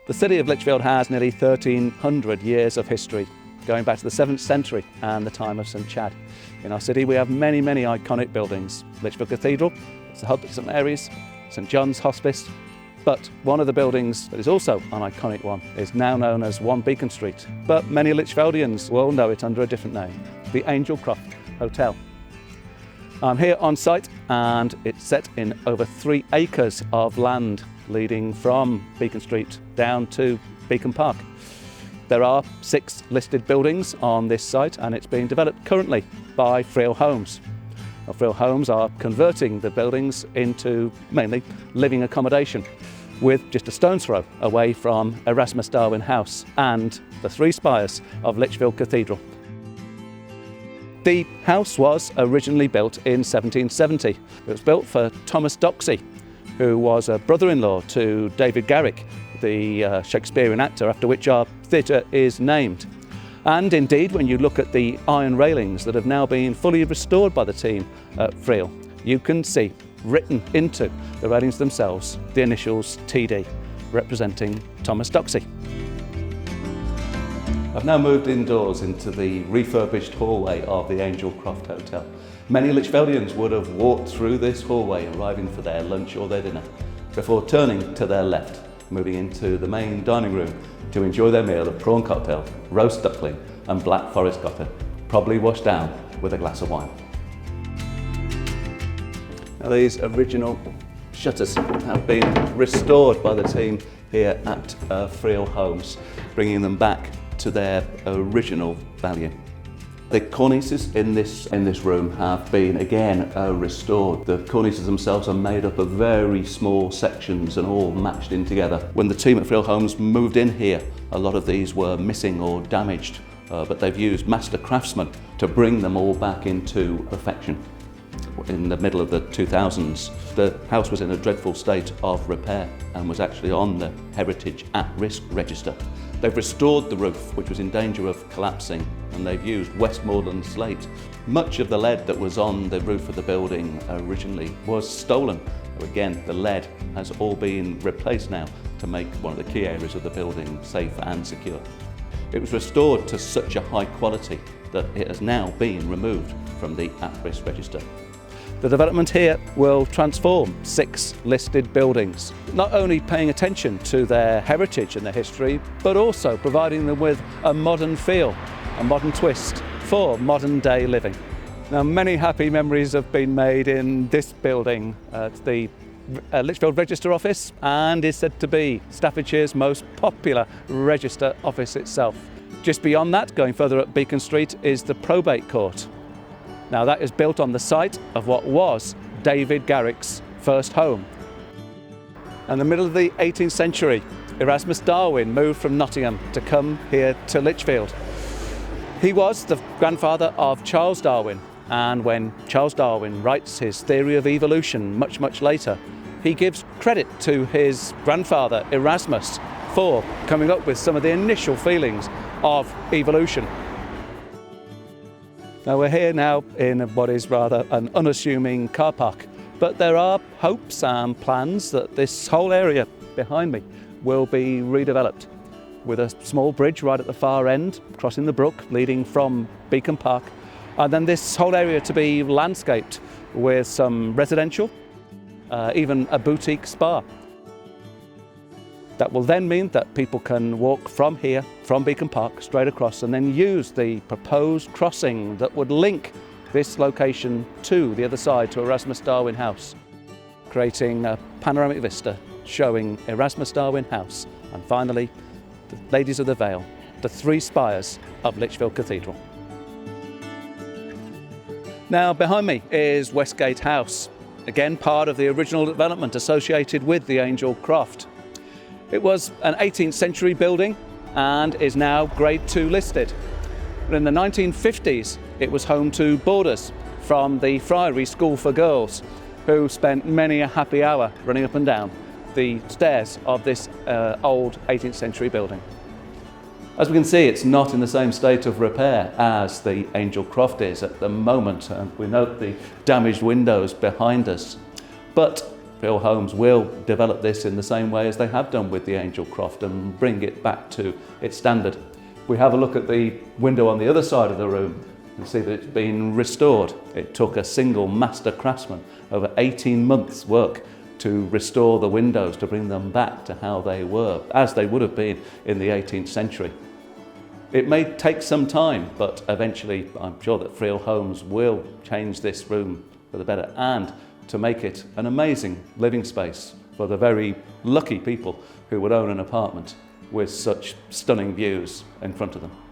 The city of Lichfield has nearly 1,300 years of history, going back to the 7th century and the time of St Chad. In our city we have many iconic buildings. Lichfield Cathedral, it's the hub of St Mary's, St John's Hospice, but one of the buildings that is also an iconic one is now known as 1 Beacon Street, but many Lichfieldians will know it under a different name, the Angel Croft Hotel. I'm here on site and it's set in over 3 acres of land leading from Beacon Street down to Beacon Park. There are 6 listed buildings on this site and it's being developed currently by Friel Homes. Now, Friel Homes are converting the buildings into mainly living accommodation, with just a stone's throw away from Erasmus Darwin House and the 3 spires of Lichfield Cathedral. The house was originally built in 1770. It was built for Thomas Doxey, who was a brother-in-law to David Garrick, the Shakespearean actor after which our theatre is named. And indeed, when you look at the iron railings that have now been fully restored by the team at Friel, you can see written into the railings themselves the initials TD, representing Thomas Doxey. I've now moved indoors into the refurbished hallway of the Angel Croft Hotel. Many Lichfieldians would have walked through this hallway arriving for their lunch or their dinner, before turning to their left, moving into the main dining room to enjoy their meal of prawn cocktail, roast duckling and black forest cocker, probably washed down with a glass of wine. Now, these original shutters have been restored by the team here at Friel Homes, bringing them back to their original value. The cornices in this room have been again restored. The cornices themselves are made up of very small sections and all matched in together. When the team at Friel Homes moved in here, a lot of these were missing or damaged, but they've used master craftsmen to bring them all back into perfection. In the middle of the 2000s, the house was in a dreadful state of repair and was actually on the Heritage at-risk register. They've restored the roof, which was in danger of collapsing, and they've used Westmoreland slate. Much of the lead that was on the roof of the building originally was stolen. Again, the lead has all been replaced now to make one of the key areas of the building safe and secure. It was restored to such a high quality that it has now been removed from the at-risk register. The development here will transform 6 listed buildings, not only paying attention to their heritage and their history, but also providing them with a modern feel, a modern twist for modern day living. Now, many happy memories have been made in this building at the Lichfield Register Office, and is said to be Staffordshire's most popular register office itself. Just beyond that, going further up Beacon Street, is the probate court. Now, that is built on the site of what was David Garrick's first home. In the middle of the 18th century, Erasmus Darwin moved from Nottingham to come here to Lichfield. He was the grandfather of Charles Darwin, and when Charles Darwin writes his theory of evolution much later, he gives credit to his grandfather Erasmus for coming up with some of the initial feelings of evolution. Now, we're here now in what is rather an unassuming car park, but there are hopes and plans that this whole area behind me will be redeveloped, with a small bridge right at the far end, crossing the brook, leading from Beacon Park, and then this whole area to be landscaped with some residential, even a boutique spa. That will then mean that people can walk from here, from Beacon Park, straight across, and then use the proposed crossing that would link this location to the other side, to Erasmus Darwin House, creating a panoramic vista showing Erasmus Darwin House, and finally, the Ladies of the Vale, the 3 spires of Lichfield Cathedral. Now, behind me is Westgate House, again part of the original development associated with the Angel Croft. It was an 18th century building and is now Grade 2 listed. But in the 1950s, it was home to boarders from the Friary School for Girls, who spent many a happy hour running up and down the stairs of this old 18th century building. As we can see, it's not in the same state of repair as the Angel Croft is at the moment, and we note the damaged windows behind us. But Friel Homes will develop this in the same way as they have done with the Angel Croft and bring it back to its standard. We have a look at the window on the other side of the room and see that it's been restored. It took a single master craftsman over 18 months' work to restore the windows, to bring them back to how they were, as they would have been in the 18th century. It may take some time, but eventually I'm sure that Friel Homes will change this room for the better and to make it an amazing living space for the very lucky people who would own an apartment with such stunning views in front of them.